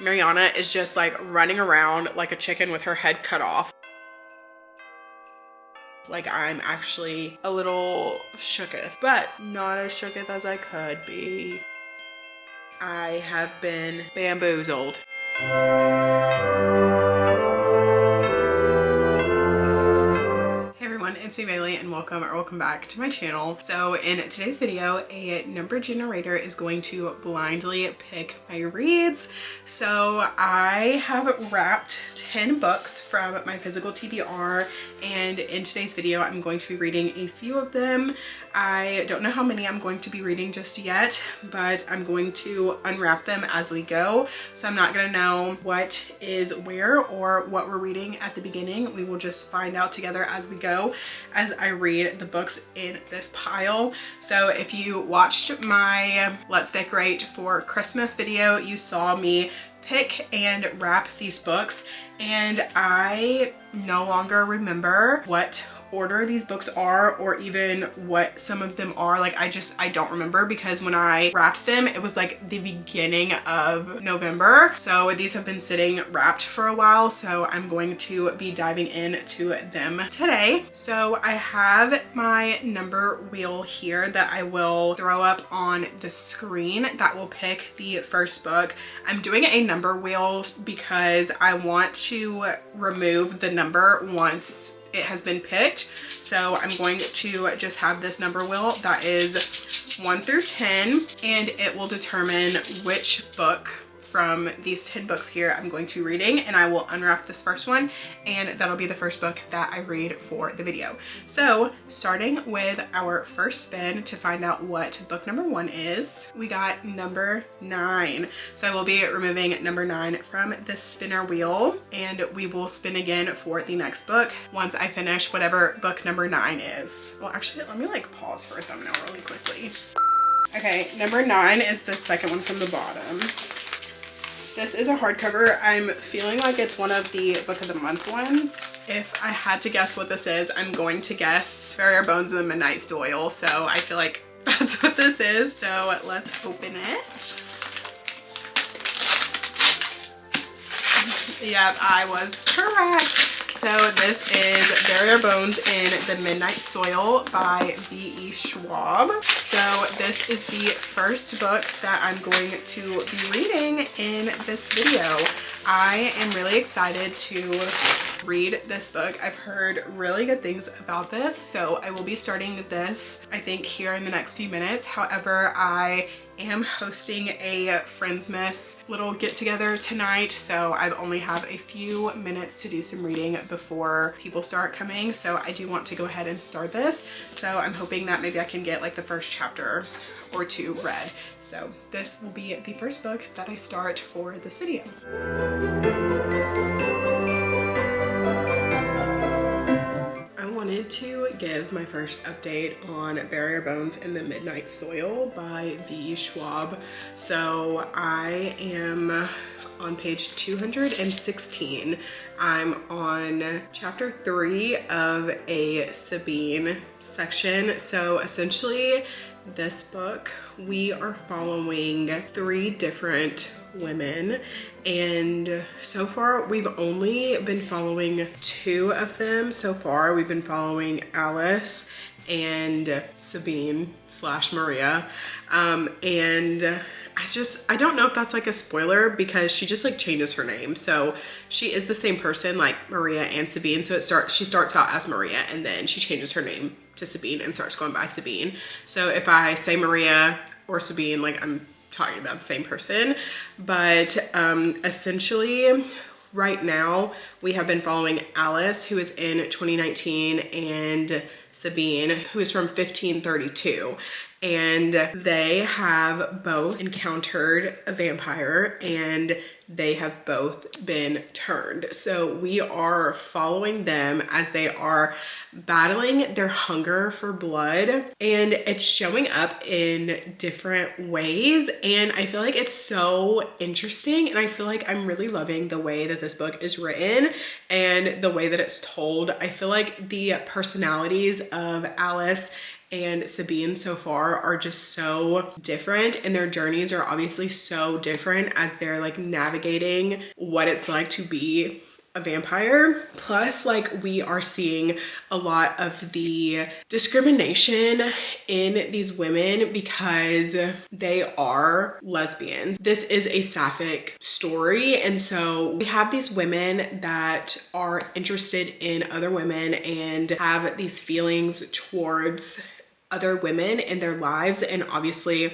Mariana is just like running around like a chicken with her head cut off. Like I'm actually a little shooketh, but not as shooketh as I could be. I have been bamboozled. It's me Bailey and welcome back to my channel. So in today's video, a number generator is going to blindly pick my reads. So I have wrapped 10 books from my physical TBR, and in today's video I'm going to be reading a few of them. I don't know how many I'm going to be reading just yet, but I'm going to unwrap them as we go. So I'm not gonna know what is where or what we're reading at the beginning. We will just find out together as we go, as I read the books in this pile. So if you watched my Let's Decorate for Christmas video, you saw me pick and wrap these books, and I no longer remember what order these books are or even what some of them are. Like I don't remember, because when I wrapped them it was like the beginning of November. So these have been sitting wrapped for a while, so I'm going to be diving into them today. So I have my number wheel here that I will throw up on the screen that will pick the first book. I'm doing a number wheel because I want to remove the number once it has been picked. So I'm going to just have this number wheel that is 1 through 10, and it will determine which book from these 10 books here I'm going to be reading, and I will unwrap this first one, and that'll be the first book that I read for the video. So starting with our first spin to find out what book number 1 is, we got number 9. So I will be removing number 9 from the spinner wheel, and we will spin again for the next book once I finish whatever book number 9 is. Well, actually, let me like pause for a thumbnail really quickly. Okay, number 9 is the second one from the bottom. This is a hardcover. I'm feeling like it's one of the book of the month ones. If I had to guess what this is, I'm going to guess Bury Bones in the Midnight Soil. So I feel like that's what this is. So let's open it. Yep, I was correct. So this is Bury Bones in the Midnight Soil by V.E. Schwab. So this is the first book that I'm going to be reading in this video. I am really excited to read this book. I've heard really good things about this, so I will be starting this, I think, here in the next few minutes. However, I am hosting a Friendsmas little get-together tonight, so I only have a few minutes to do some reading before people start coming, so I do want to go ahead and start this. So I'm hoping that maybe I can get like the first chapter or 2 read. So this will be the first book that I start for this video. To give my first update on Bury Bones in the Midnight Soil by V.E. Schwab. So I am on page 216. I'm on chapter 3 of a Sabine section. So essentially this book, we are following 3 different women, and so far we've only been following 2 of them. So far we've been following Alice and Sabine / Maria, and I don't know if that's like a spoiler, because she just like changes her name. So she is the same person, like Maria and Sabine. So she starts out as Maria, and then she changes her name to Sabine and starts going by Sabine. So if I say Maria or Sabine, like I'm talking about the same person. But essentially right now we have been following Alice, who is in 2019, and Sabine, who is from 1532. And they have both encountered a vampire, and they have both been turned. So we are following them as they are battling their hunger for blood, and it's showing up in different ways. And I feel like it's so interesting, and I feel like I'm really loving the way that this book is written and the way that it's told. I feel like the personalities of Alice and Sabine so far are just so different, and their journeys are obviously so different as they're like navigating what it's like to be a vampire. Plus, like, we are seeing a lot of the discrimination in these women because they are lesbians. This is a sapphic story, and so we have these women that are interested in other women and have these feelings towards other women in their lives, and obviously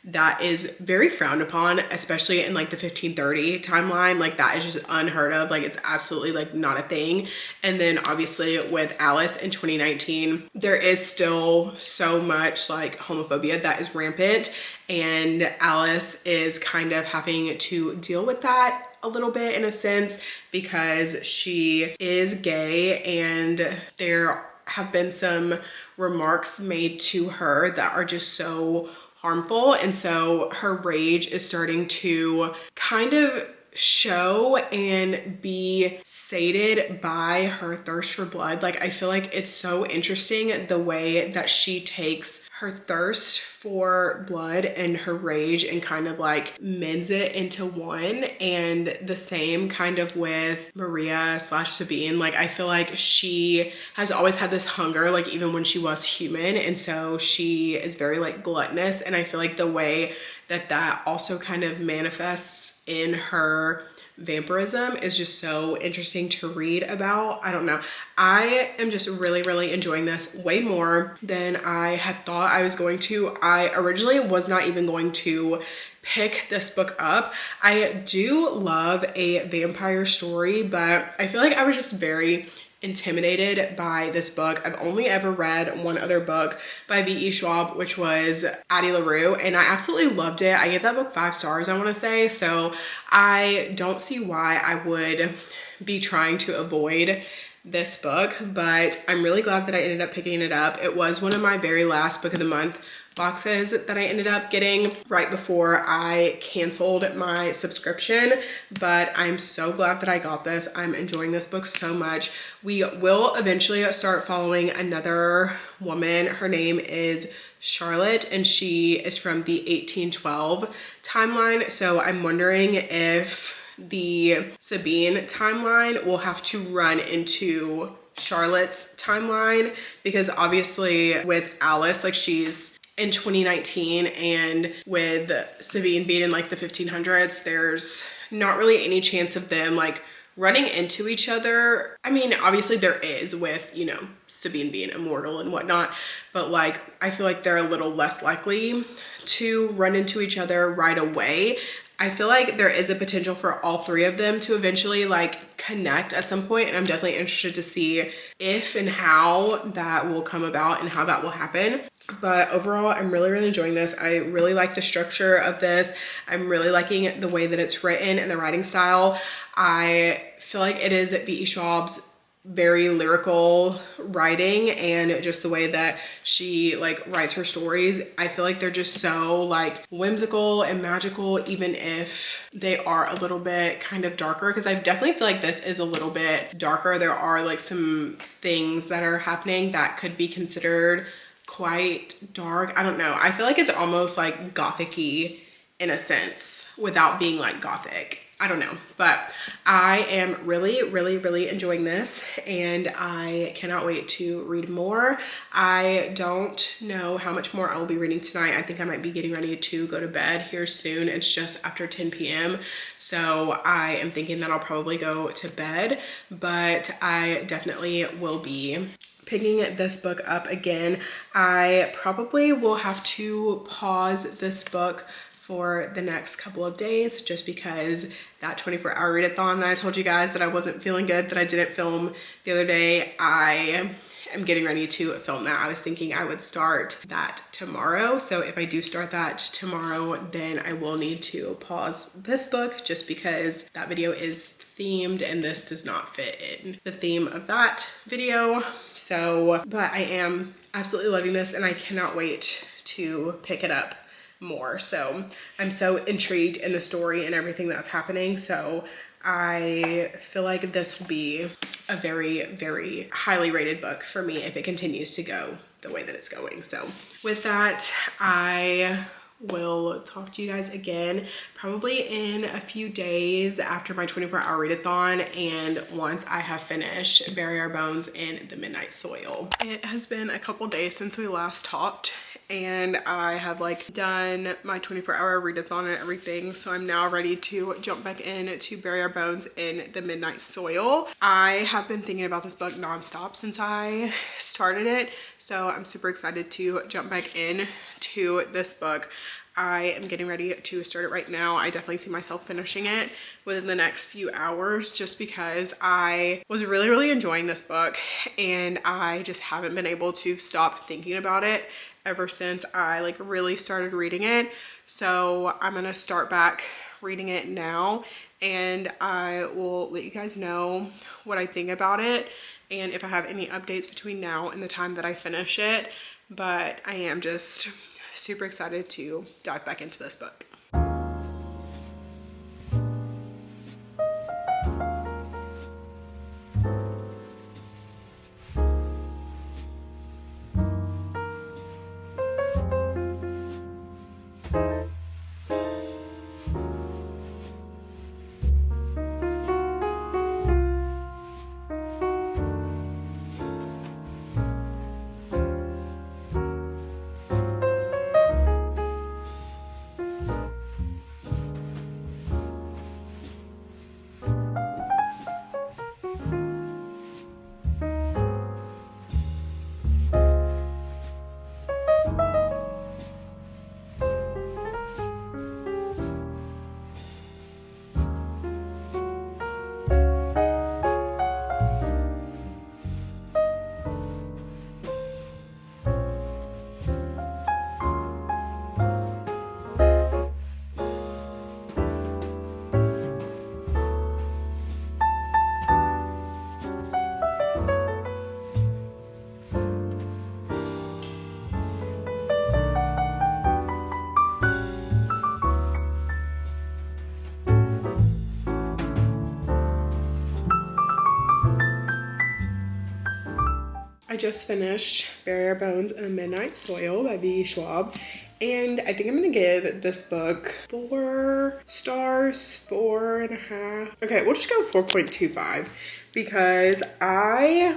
that is very frowned upon, especially in like the 1530 timeline. Like, that is just unheard of. Like, it's absolutely like not a thing. And then obviously with Alice in 2019, there is still so much like homophobia that is rampant, and Alice is kind of having to deal with that a little bit in a sense because she is gay, and there have been some remarks made to her that are just so harmful. And so her rage is starting to kind of show and be sated by her thirst for blood. Like, I feel like it's so interesting the way that she takes her thirst for blood and her rage and kind of like mends it into one. And the same kind of with Maria / Sabine. Like, I feel like she has always had this hunger, like even when she was human, and so she is very like gluttonous, and I feel like the way that that also kind of manifests in her vampirism is just so interesting to read about. I don't know. I am just really enjoying this way more than I had thought I was going to. I originally was not even going to pick this book up. I do love a vampire story, but I feel like I was just very intimidated by this book. I've only ever read one other book by V.E. Schwab, which was Addie LaRue, and I absolutely loved it. I gave that book 5 stars, I want to say, so I don't see why I would be trying to avoid this book, but I'm really glad that I ended up picking it up. It was one of my very last book of the month boxes that I ended up getting right before I canceled my subscription, but I'm so glad that I got this. I'm enjoying this book so much. We will eventually start following another woman. Her name is Charlotte, and she is from the 1812 timeline, so I'm wondering if the Sabine timeline will have to run into Charlotte's timeline, because obviously with Alice, like, she's in 2019, and with Sabine being in like the 1500s, there's not really any chance of them like running into each other. I mean, obviously there is with, you know, Sabine being immortal and whatnot, but like, I feel like they're a little less likely to run into each other right away. I feel like there is a potential for all 3 of them to eventually like connect at some point, and I'm definitely interested to see if and how that will come about and how that will happen. But overall, I'm really enjoying this. I really like the structure of this. I'm really liking the way that it's written and the writing style. I feel like it is V.E. Schwab's very lyrical writing, and just the way that she like writes her stories, I feel like they're just so like whimsical and magical, even if they are a little bit kind of darker, because I definitely feel like this is a little bit darker. There are like some things that are happening that could be considered quite dark. I don't know. I feel like it's almost like gothic-y in a sense without being like gothic. I don't know, but I am really enjoying this, and I cannot wait to read more. I don't know how much more I will be reading tonight. I think I might be getting ready to go to bed here soon. It's just after 10 p.m. So I am thinking that I'll probably go to bed, but I definitely will be picking this book up again. I probably will have to pause this book for the next couple of days, just because that 24-hour readathon that I told you guys that I wasn't feeling good, that I didn't film the other day, I am getting ready to film that. I was thinking I would start that tomorrow. So if I do start that tomorrow, then I will need to pause this book, just because that video is themed and this does not fit in the theme of that video. So, but I am absolutely loving this, and I cannot wait to pick it up more. So I'm so intrigued in the story and everything that's happening. So I feel like this will be a very, very highly rated book for me if it continues to go the way that it's going. So with that, I will talk to you guys again probably in a few days after my 24-hour readathon and once I have finished Bury Our Bones in the Midnight Soil. It has been a couple days since we last talked and I have like done my 24-hour readathon and everything, so I'm now ready to jump back in to Bury Our Bones in the Midnight Soil. I have been thinking about this book nonstop since I started it, so I'm super excited to jump back in to this book. I am getting ready to start it right now. I definitely see myself finishing it within the next few hours just because I was really, really enjoying this book and I just haven't been able to stop thinking about it ever since I like really started reading it. So I'm gonna start back reading it now and I will let you guys know what I think about it and if I have any updates between now and the time that I finish it. But I am just super excited to dive back into this book. I just finished Bury Our Bones in the Midnight Soil by V. Schwab, and I think I'm gonna give this book 4 stars, 4.5. Okay, we'll just go 4.25 because I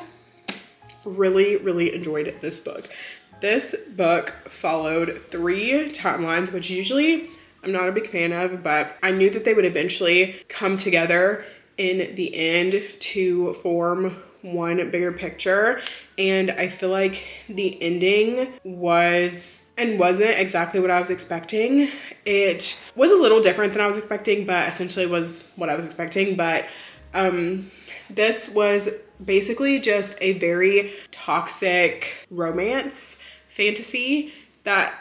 really, really enjoyed this book. This book followed 3 timelines, which usually I'm not a big fan of, but I knew that they would eventually come together in the end to form one bigger picture, and I feel like the ending wasn't exactly what I was expecting. It was a little different than I was expecting, but essentially was what I was expecting. But this was basically just a very toxic romance fantasy that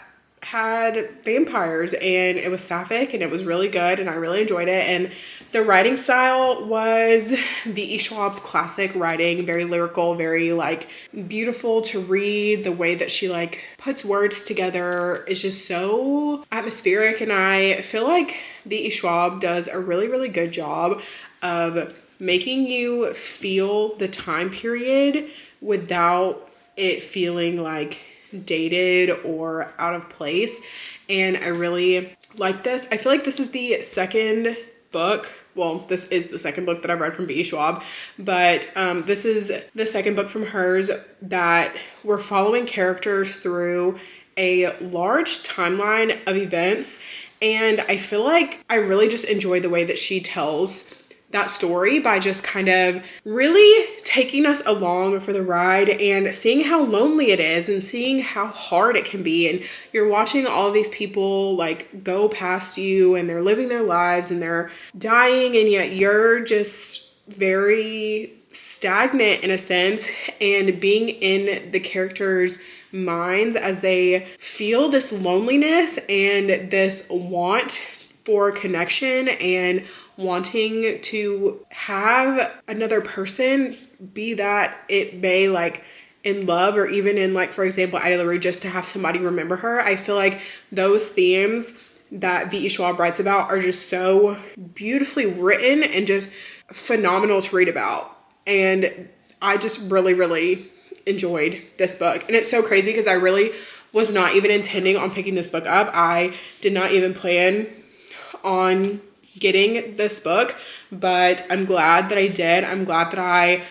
had vampires, and it was sapphic and it was really good and I really enjoyed it. And the writing style was V.E. Schwab's classic writing, very lyrical, very like beautiful to read. The way that she like puts words together is just so atmospheric, and I feel like V.E. Schwab does a really, really good job of making you feel the time period without it feeling like dated or out of place. And I really like this. I feel like this is the second book. Well, this is the second book that I've read from V.E. Schwab, but this is the second book from hers that we're following characters through a large timeline of events. And I feel like I really just enjoy the way that she tells that story by just kind of really taking us along for the ride and seeing how lonely it is and seeing how hard it can be. And you're watching all of these people like go past you and they're living their lives and they're dying, and yet you're just very stagnant in a sense, and being in the characters' minds as they feel this loneliness and this want for connection and wanting to have another person, be that it may like in love, or even in, like, for example, Ida LaRue, just to have somebody remember her. I feel like those themes that V.E. Schwab writes about are just so beautifully written and just phenomenal to read about. And I just really, really enjoyed this book. And it's so crazy because I really was not even intending on picking this book up. I did not even plan on getting this book, but I'm glad that I did. I'm glad that I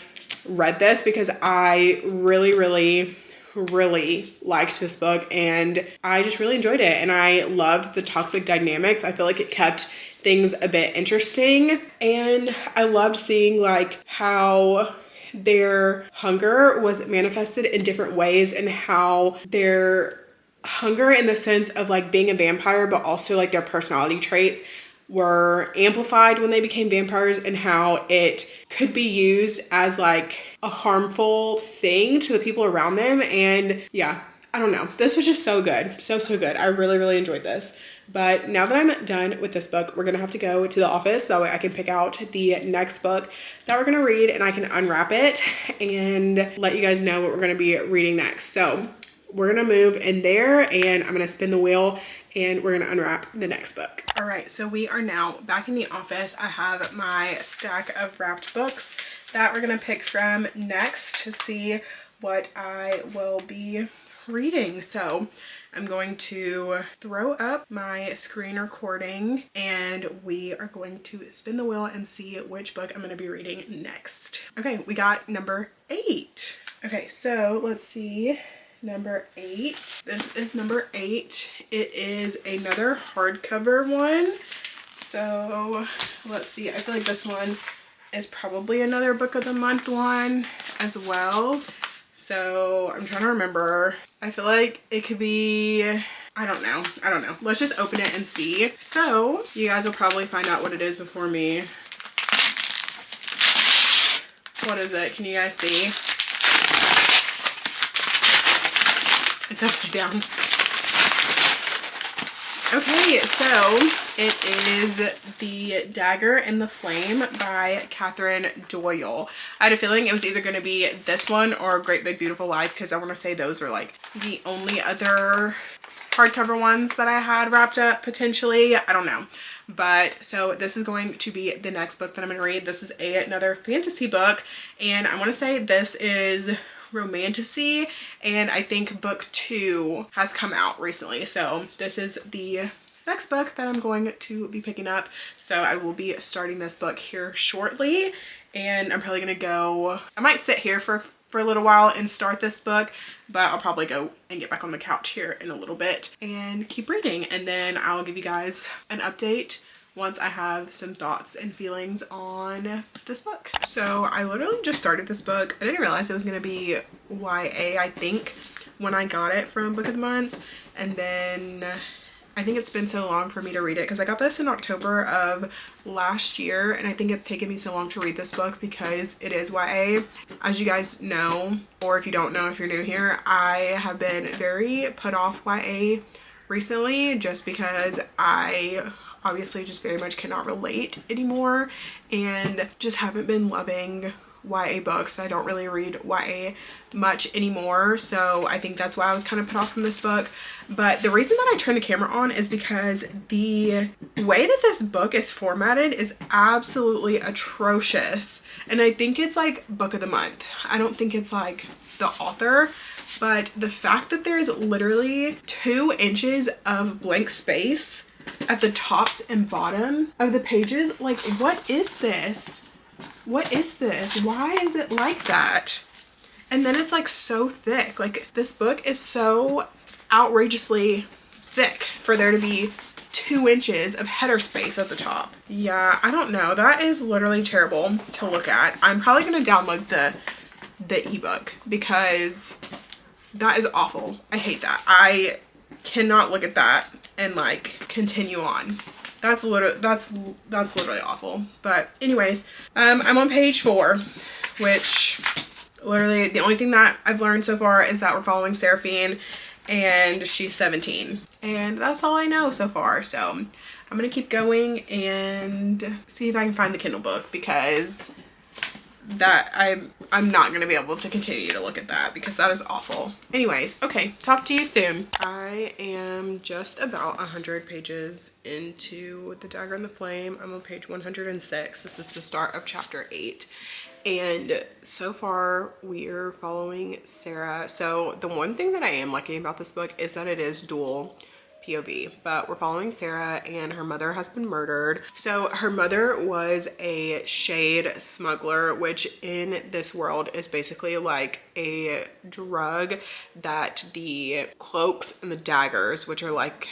read this because I really, really, really liked this book, and I just really enjoyed it. And I loved the toxic dynamics. I feel like it kept things a bit interesting, and I loved seeing like how their hunger was manifested in different ways, and how their hunger in the sense of like being a vampire, but also like their personality traits were amplified when they became vampires, and how it could be used as like a harmful thing to the people around them. And yeah, I don't know. This was just so good. So good. I really, really enjoyed this. But now that I'm done with this book, we're going to have to go to the office. That way I can pick out the next book that we're going to read, and I can unwrap it and let you guys know what we're going to be reading next. So we're going to move in there, and I'm going to spin the wheel, and we're going to unwrap the next book. All right, so we are now back in the office. I have my stack of wrapped books that we're going to pick from next to see what I will be reading. So I'm going to throw up my screen recording, and we are going to spin the wheel and see which book I'm going to be reading next. Okay, we got number 8. Okay, so let's see. Number 8. This is number 8. It is another hardcover one. So let's see. I feel like this one is probably another book of the month one as well. So I'm trying to remember. I feel like it could be, I don't know. Let's just open it and see. So you guys will probably find out what it is before me. What is it? Can you guys see? It's upside down. Okay, so it is The Dagger and the Flame by Catherine Doyle. I had a feeling it was either going to be this one or Great Big Beautiful Life, because I want to say those are like the only other hardcover ones that I had wrapped up potentially. I don't know. But so this is going to be the next book that I'm going to read. This is another fantasy book, and I want to say this is romantasy, and I think book 2 has come out recently. So this is the next book that I'm going to be picking up. So I will be starting this book here shortly, and I'm probably gonna go, I might sit here for a little while and start this book, but I'll probably go and get back on the couch here in a little bit and keep reading, and then I'll give you guys an update once I have some thoughts and feelings on this book. So I literally just started this book. I didn't realize it was gonna be YA, I think, when I got it from Book of the Month. And then I think it's been so long for me to read it because I got this in October of last year, and I think it's taken me so long to read this book because it is YA. As you guys know, or if you don't know, if you're new here, I have been very put off YA recently just because I obviously just very much cannot relate anymore, and just haven't been loving YA books. I don't really read YA much anymore, so I think that's why I was kind of put off from this book. But the reason that I turned the camera on is because the way that this book is formatted is absolutely atrocious, and I think it's like Book of the Month. I don't think it's like the author, but the fact that there's literally 2 inches of blank space at the tops and bottom of the pages, like, what is this? What is this? Why is it like that? And then it's like so thick. Like, this book is so outrageously thick for there to be 2 inches of header space at the top. Yeah, I don't know. That is literally terrible to look at. I'm probably gonna download the ebook because that is awful. I hate that. I cannot look at that and like continue on. That's literally awful. But anyways, I'm on page 4, which literally the only thing that I've learned so far is that we're following Seraphine and she's 17, and that's all I know so far. So I'm gonna keep going and see if I can find the Kindle book, because that I'm not gonna be able to continue to look at that because that is awful. Anyways, okay, talk to you soon. I am just about 100 pages into The Dagger and the Flame. I'm on page 106. This is the start of chapter 8. And so far we're following Sarah. So the one thing that I am liking about this book is that it is dual POV, but we're following Sarah and her mother has been murdered. So her mother was a shade smuggler, which in this world is basically like a drug that the cloaks and the daggers, which are like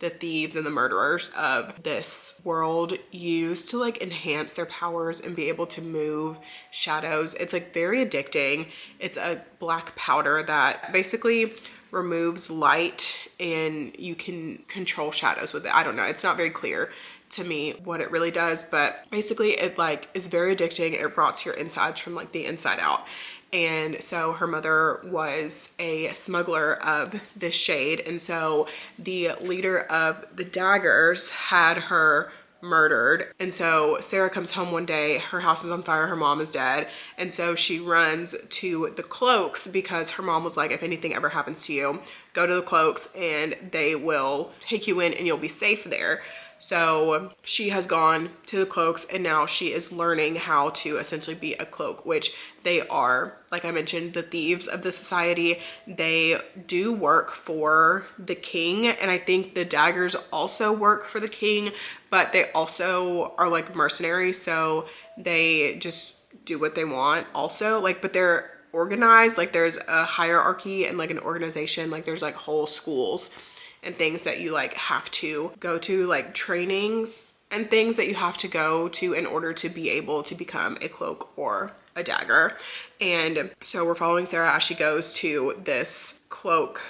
the thieves and the murderers of this world, use to like enhance their powers and be able to move shadows. It's like very addicting. It's a black powder that basically removes light and you can control shadows with it. I don't know, it's not very clear to me what it really does, but basically it like is very addicting. It rots your insides from like the inside out. And so her mother was a smuggler of this shade, and so the leader of the daggers had her murdered. And so Sarah comes home one day, her house is on fire, her mom is dead, and so she runs to the cloaks because her mom was like, if anything ever happens to you, go to the cloaks and they will take you in and you'll be safe there. So she has gone to the cloaks and now she is learning how to essentially be a cloak, which they are, like I mentioned, the thieves of the society. They do work for the king, and I think the daggers also work for the king, but they also are like mercenaries, so they just do what they want also, like, but they're organized. Like there's a hierarchy and like an organization, like there's like whole schools and things that you like have to go to, like trainings and things that you have to go to in order to be able to become a cloak or a dagger. And so we're following Sarah as she goes to this cloak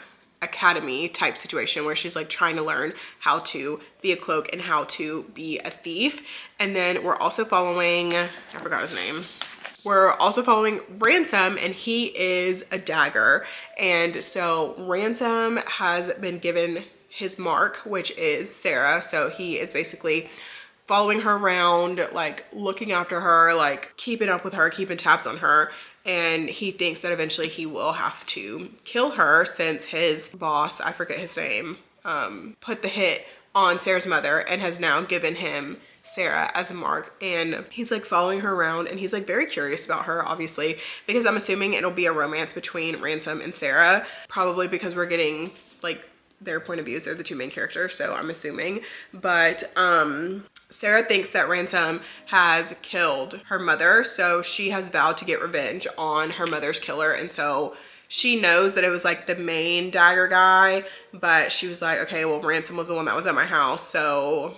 academy type situation where she's like trying to learn how to be a cloak and how to be a thief. And then we're also following, I forgot his name. We're also following Ransom, and he is a dagger. And so Ransom has been given his mark, which is Sarah. So he is basically following her around, like looking after her, like keeping up with her, keeping tabs on her. And he thinks that eventually he will have to kill her since his boss, I forget his name, put the hit on Sarah's mother and has now given him Sarah as a mark. And he's like following her around and he's like very curious about her, obviously, because I'm assuming it'll be a romance between Ransom and Sarah, probably because we're getting like their point of views. They're the two main characters, so I'm assuming. But Sarah thinks that Ransom has killed her mother, so she has vowed to get revenge on her mother's killer. And so she knows that it was like the main dagger guy, but she was like, okay, well, Ransom was the one that was at my house, so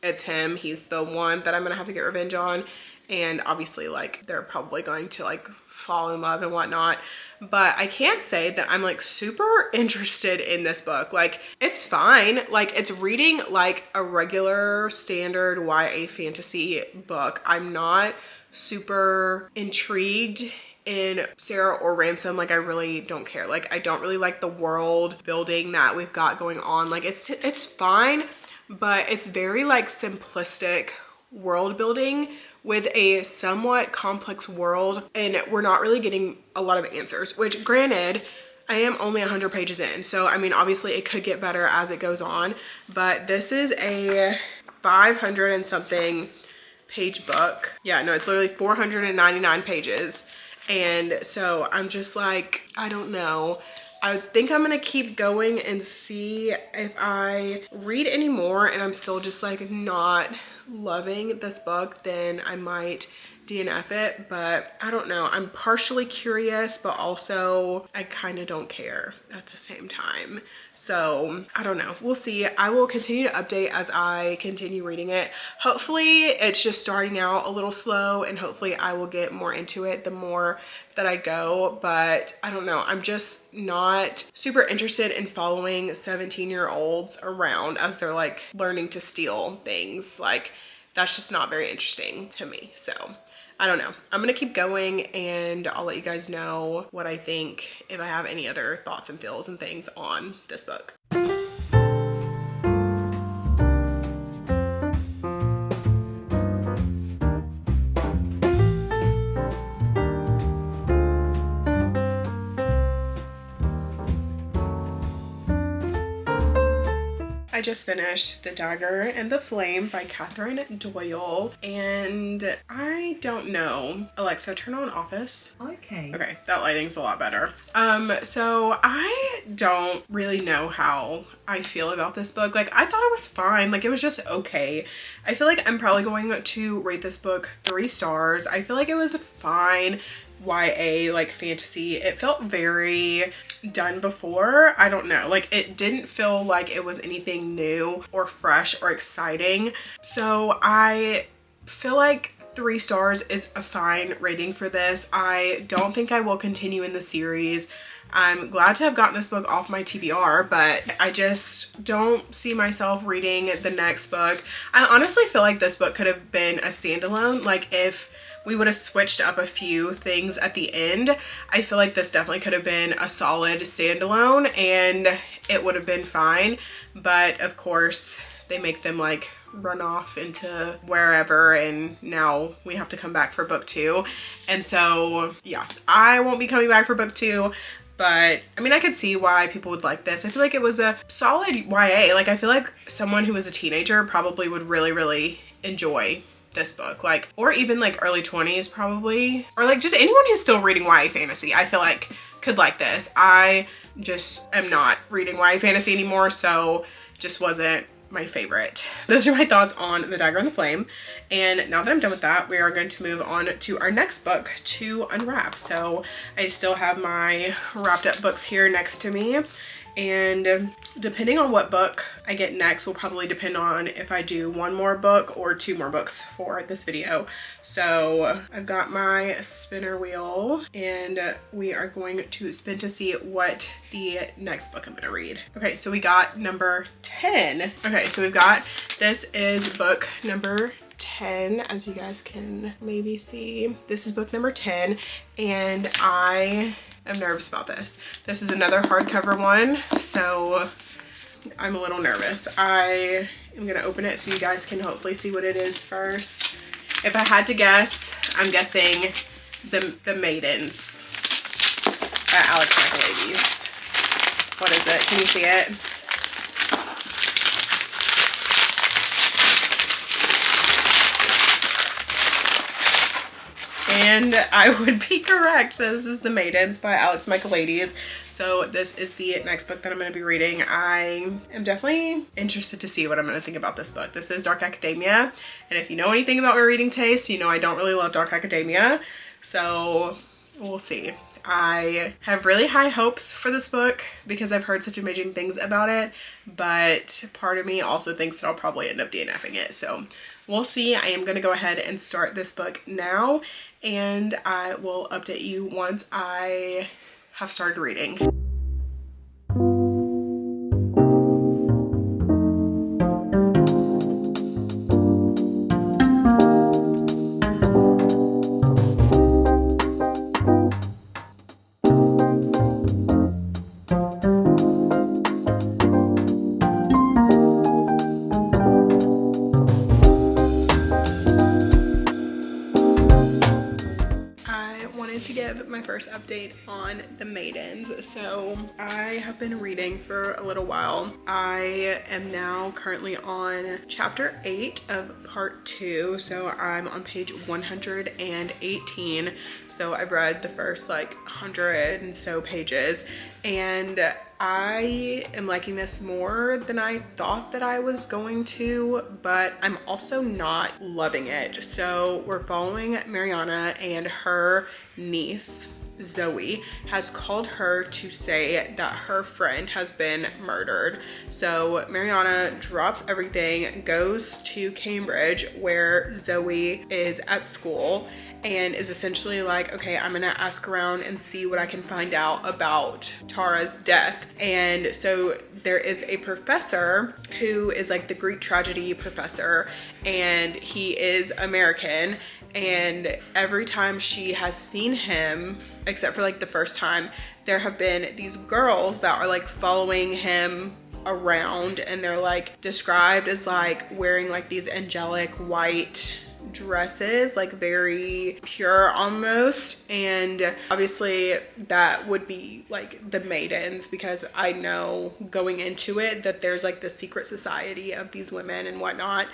it's him. He's the one that I'm gonna have to get revenge on. And obviously like they're probably going to like fall in love and whatnot. But I can't say that I'm like super interested in this book. Like it's fine. Like it's reading like a regular standard YA fantasy book. I'm not super intrigued in Sarah or Ransom. Like I really don't care. Like I don't really like the world building that we've got going on. Like it's fine, but it's very like simplistic world building with a somewhat complex world, and we're not really getting a lot of answers, which granted, I am only 100 pages in. So, I mean, obviously it could get better as it goes on, but this is a 500 and something page book. Yeah, no, it's literally 499 pages. And so I'm just like, I don't know. I think I'm gonna keep going and see if I read any more and I'm still just like not loving this book, then I might DNF it. But I don't know, I'm partially curious, but also I kind of don't care at the same time. So I don't know, we'll see. I will continue to update as I continue reading it. Hopefully it's just starting out a little slow, and hopefully I will get more into it the more that I go. But I don't know, I'm just not super interested in following 17-year-olds around as they're like learning to steal things. Like that's just not very interesting to me. So I don't know. I'm gonna keep going and I'll let you guys know what I think, if I have any other thoughts and feels and things on this book. I just finished The Dagger and the Flame by Catherine Doyle, and I don't know. Alexa, turn on Office. Okay. Okay, that lighting's a lot better. So I don't really know how I feel about this book. Like, I thought it was fine. Like, it was just okay. I feel like I'm probably going to rate this book 3 stars. I feel like it was fine. YA, like fantasy. It felt very done before. I don't know, like it didn't feel like it was anything new or fresh or exciting. So I feel like 3 stars is a fine rating for this. I don't think I will continue in the series. I'm glad to have gotten this book off my TBR, but I just don't see myself reading the next book. I honestly feel like this book could have been a standalone. Like, if we would have switched up a few things at the end, I feel like this definitely could have been a solid standalone and it would have been fine. But of course, they make them like run off into wherever, and now we have to come back for book 2. And so yeah, I won't be coming back for book 2. But I mean, I could see why people would like this. I feel like it was a solid YA. Like, I feel like someone who was a teenager probably would really enjoy this book, like, or even like early 20s probably, or like just anyone who's still reading YA fantasy, I feel like could like this. I just am not reading YA fantasy anymore, so just wasn't my favorite. Those are my thoughts on The Dagger and the Flame. And now that I'm done with that, we are going to move on to our next book to unwrap. So I still have my wrapped up books here next to me, and depending on what book I get next will probably depend on if I do 1 more book or 2 more books for this video. So I've got my spinner wheel and we are going to spin to see what the next book I'm gonna read. Okay, so we got number 10. Okay, so we've got, this is book number 10, as you guys can maybe see. This is book number 10, and I'm nervous about this. This is another hardcover one, so I'm a little nervous. I am gonna open it so you guys can hopefully see what it is first. If I had to guess, I'm guessing The Maidens by Alex Michaelides. What is it? Can you see it? And I would be correct. So this is The Maidens by Alex Michaelides. So this is the next book that I'm going to be reading. I am definitely interested to see what I'm going to think about this book. This is dark academia. And if you know anything about my reading taste, you know I don't really love dark academia. So we'll see. I have really high hopes for this book because I've heard such amazing things about it, but part of me also thinks that I'll probably end up DNFing it. So we'll see. I am going to go ahead and start this book now, and I will update you once I have started reading. First update on The Maidens. So I have been reading for a little while. I am now currently on chapter 8 of part 2. So I'm on page 118. So I've read the first like 100 and so pages, and I am liking this more than I thought that I was going to, but I'm also not loving it. So we're following Mariana, and her niece Zoe has called her to say that her friend has been murdered. So Mariana drops everything, goes to Cambridge where Zoe is at school, and is essentially like, okay, I'm gonna ask around and see what I can find out about Tara's death. And so there is a professor who is like the Greek tragedy professor, and he is American. And every time she has seen him, except for like the first time, there have been these girls that are like following him around, and they're like described as like wearing like these angelic white dresses, like very pure almost. And obviously that would be like the maidens, because I know going into it that there's like the secret society of these women and whatnot.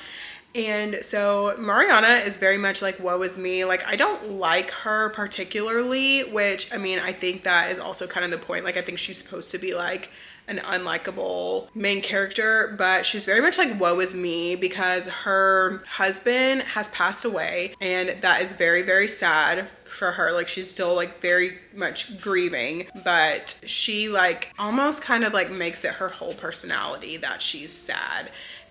And so Mariana is very much like, woe is me. Like, I don't like her particularly, which, I mean, I think that is also kind of the point. Like, I think she's supposed to be like an unlikable main character, but she's very much like, woe is me, because her husband has passed away, and that is very, very sad for her. Like, she's still like very much grieving, but she like almost kind of like makes it her whole personality that she's sad.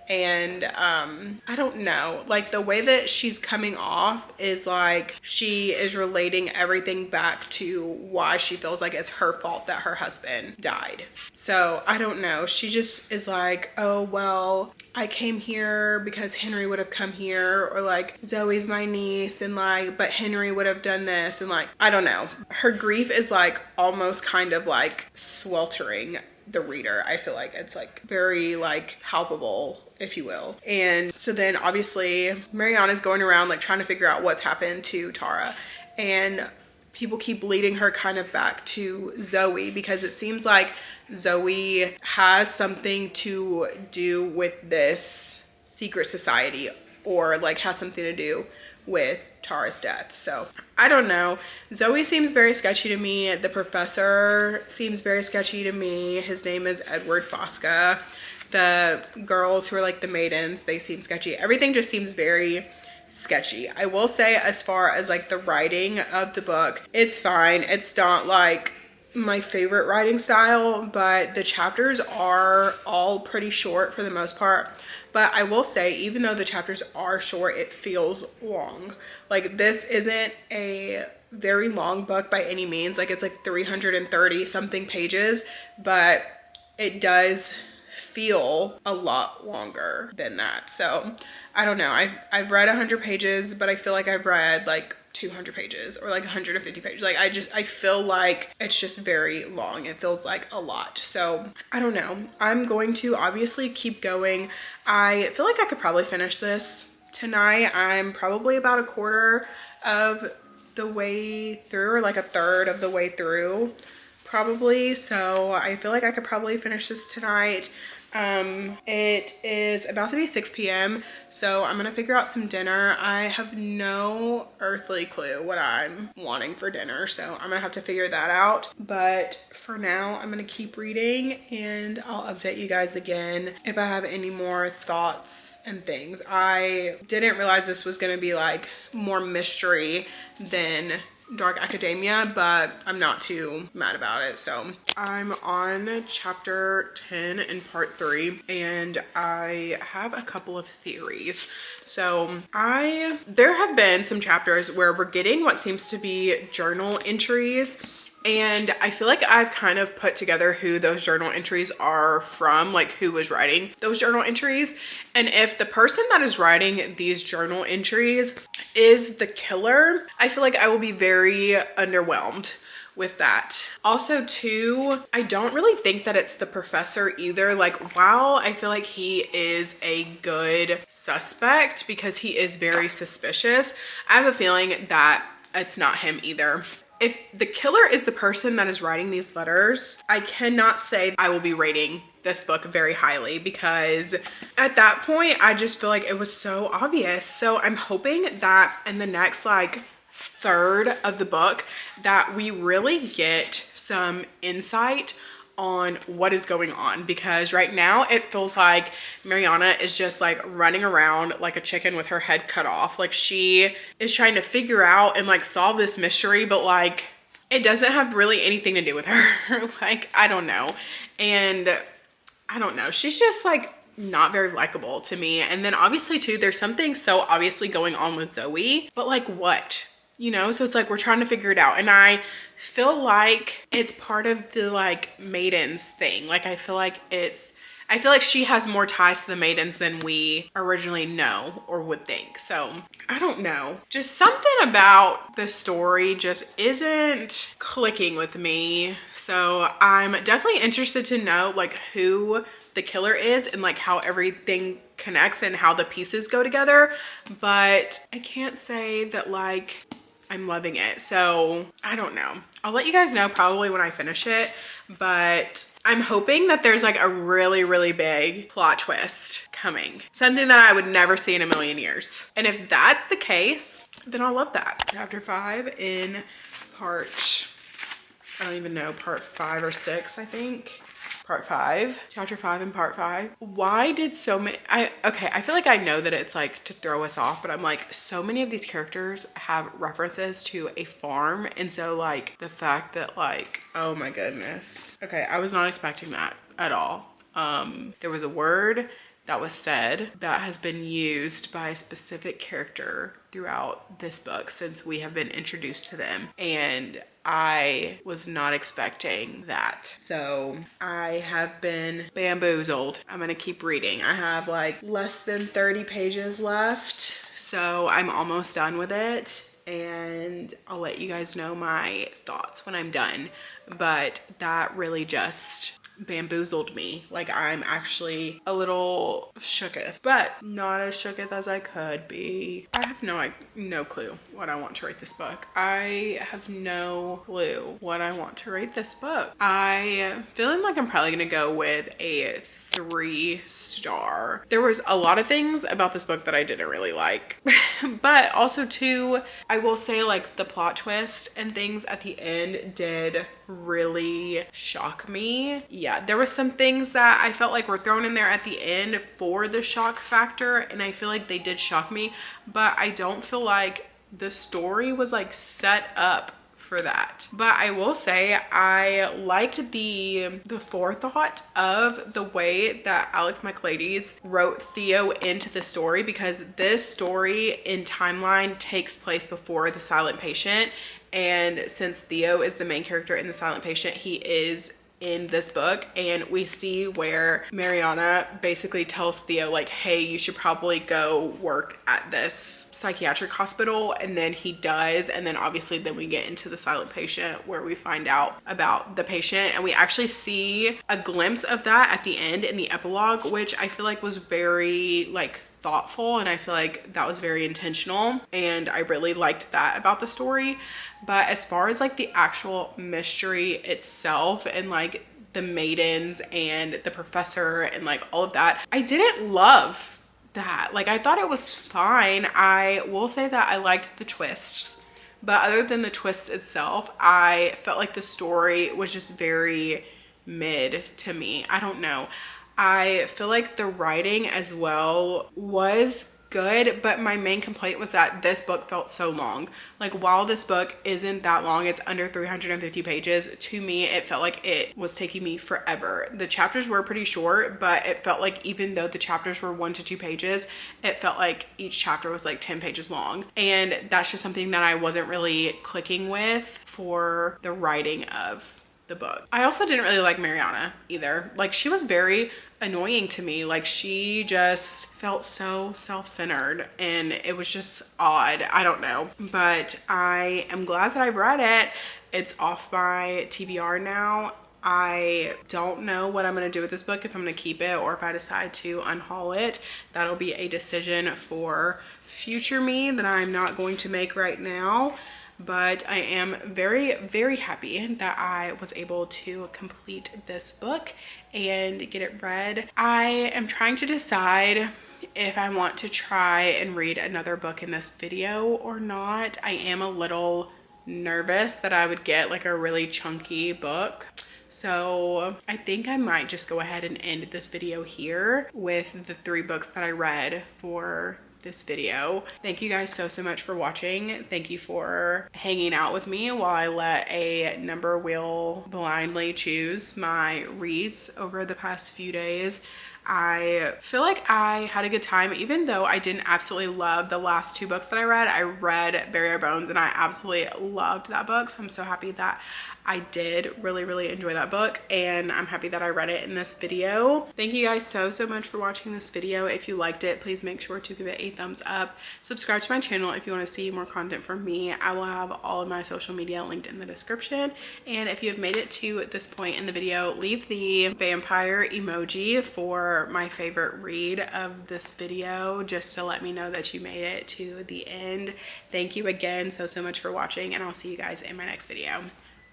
And I don't know, like the way that she's coming off is like she is relating everything back to why she feels like it's her fault that her husband died. So I don't know, she just is like, oh well, I came here because Henry would have come here, or like Zoe's my niece and like, but Henry would have done this, and like, I don't know, her grief is like almost kind of like sweltering the reader. I feel like it's like very like palpable, if you will. And so then obviously Mariana's going around like trying to figure out what's happened to Tara, and people keep leading her kind of back to Zoe, because it seems like Zoe has something to do with this secret society, or like has something to do with Tara's death. So I don't know. Zoe seems very sketchy to me. The professor seems very sketchy to me. His name is Edward Fosca. The girls who are like the maidens, they seem sketchy. Everything just seems very sketchy. I will say, as far as like the writing of the book, it's fine. It's not like my favorite writing style, but the chapters are all pretty short for the most part. But I will say, even though the chapters are short, it feels long. Like, this isn't a very long book by any means. Like, it's like 330 something pages, but it does feel a lot longer than that. So I don't know. I've read 100 pages, but I feel like I've read like 200 pages or like 150 pages. Like, I feel like it's just very long. It feels like a lot. So I don't know. I'm going to obviously keep going. I feel like I could probably finish this tonight. I'm probably about a quarter of the way through, or like a third of the way through probably. So I feel like I could probably finish this tonight. It is about to be 6 p.m. so I'm gonna figure out some dinner. I have no earthly clue what I'm wanting for dinner, so I'm gonna have to figure that out. But for now, I'm gonna keep reading, and I'll update you guys again if I have any more thoughts and things. I didn't realize this was gonna be like more mystery than dark academia, but I'm not too mad about it. So I'm on chapter 10 in part 3, and I have a couple of theories. So there have been some chapters where we're getting what seems to be journal entries, and I feel like I've kind of put together who those journal entries are from, like who was writing those journal entries. And if the person that is writing these journal entries is the killer, I feel like I will be very underwhelmed with that. Also too, I don't really think that it's the professor either. Like, while I feel like he is a good suspect because he is very suspicious, I have a feeling that it's not him either. If the killer is the person that is writing these letters, I cannot say I will be rating this book very highly, because at that point, I just feel like it was so obvious. So I'm hoping that in the next like third of the book that we really get some insight on what is going on, because right now it feels like Mariana is just like running around like a chicken with her head cut off. Like, she is trying to figure out and like solve this mystery, but like it doesn't have really anything to do with her. Like, I don't know. And I don't know, she's just like not very likable to me. And then obviously too, there's something so obviously going on with Zoe, but like what? You know, so it's like we're trying to figure it out. And I feel like it's part of the like maidens thing. Like, I feel like she has more ties to the maidens than we originally know or would think. So I don't know, just something about the story just isn't clicking with me. So I'm definitely interested to know like who the killer is and like how everything connects and how the pieces go together, but I can't say that like I'm loving it. So I don't know. I'll let you guys know probably when I finish it, but I'm hoping that there's like a really, really big plot twist coming. Something that I would never see in a million years. And if that's the case, then I'll love that. Chapter 5 in part, I don't even know, part 5 or 6, I think. Part 5, chapter 5 and part 5. Why did so many, okay, I feel like I know that it's like to throw us off, but I'm like, so many of these characters have references to a farm. And so like the fact that like, oh my goodness. Okay, I was not expecting that at all. There was a word that was said that has been used by a specific character throughout this book since we have been introduced to them. And I was not expecting that. So I have been bamboozled. I'm gonna keep reading. I have like less than 30 pages left. So I'm almost done with it. And I'll let you guys know my thoughts when I'm done. But that really just bamboozled me. Like I'm actually a little shooketh, but not as shooketh as I could be. I have no clue what I want to rate this book. I have no clue what I want to rate this book. I feeling like I'm probably gonna go with a 3-star. There was a lot of things about this book that I didn't really like, but also too, I will say like the plot twist and things at the end did really shock me. Yeah, there were some things that I felt like were thrown in there at the end for the shock factor, and I feel like they did shock me, but I don't feel like the story was like set up for that. But I will say I liked the forethought of the way that Alex Michaelides wrote Theo into the story, because this story in timeline takes place before The Silent Patient. And since Theo is the main character in The Silent Patient, he is in this book, and we see where Mariana basically tells Theo like, hey, you should probably go work at this psychiatric hospital, and then he does. And then obviously then we get into The Silent Patient where we find out about the patient, and we actually see a glimpse of that at the end in the epilogue, which I feel like was very like thoughtful, and I feel like that was very intentional, and I really liked that about the story. But as far as like the actual mystery itself and like the maidens and the professor and like all of that, I didn't love that. Like I thought it was fine. I will say that I liked the twists, but other than the twist itself, I felt like the story was just very mid to me. I don't know. I feel like the writing as well was good, but my main complaint was that this book felt so long. Like while this book isn't that long, it's under 350 pages, to me it felt like it was taking me forever. The chapters were pretty short, but it felt like even though the chapters were 1 to 2 pages, it felt like each chapter was like 10 pages long. And that's just something that I wasn't really clicking with for the writing of the book. I also didn't really like Mariana either. Like she was very annoying to me. Like she just felt so self-centered, and it was just odd. I don't know, but I am glad that I've read it. It's off my TBR now. I don't know what I'm going to do with this book, if I'm going to keep it or if I decide to unhaul it. That'll be a decision for future me that I'm not going to make right now. But I am very, very happy that I was able to complete this book and get it read. I am trying to decide if I want to try and read another book in this video or not. I am a little nervous that I would get like a really chunky book. So I think I might just go ahead and end this video here with the 3 books that I read for this video. Thank you guys so much for watching. Thank you for hanging out with me while I let a number wheel blindly choose my reads over the past few days. I feel like I had a good time, even though I didn't absolutely love the last 2 books that I read. I read Barrier Bones and I absolutely loved that book, so I'm so happy that I did really enjoy that book, and I'm happy that I read it in this video. Thank you guys so much for watching this video. If you liked it, please make sure to give it a thumbs up. Subscribe to my channel if you want to see more content from me. I will have all of my social media linked in the description. And if you have made it to this point in the video, leave the vampire emoji for for my favorite read of this video, just to let me know that you made it to the end. Thank you again so much for watching, and I'll see you guys in my next video.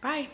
Bye.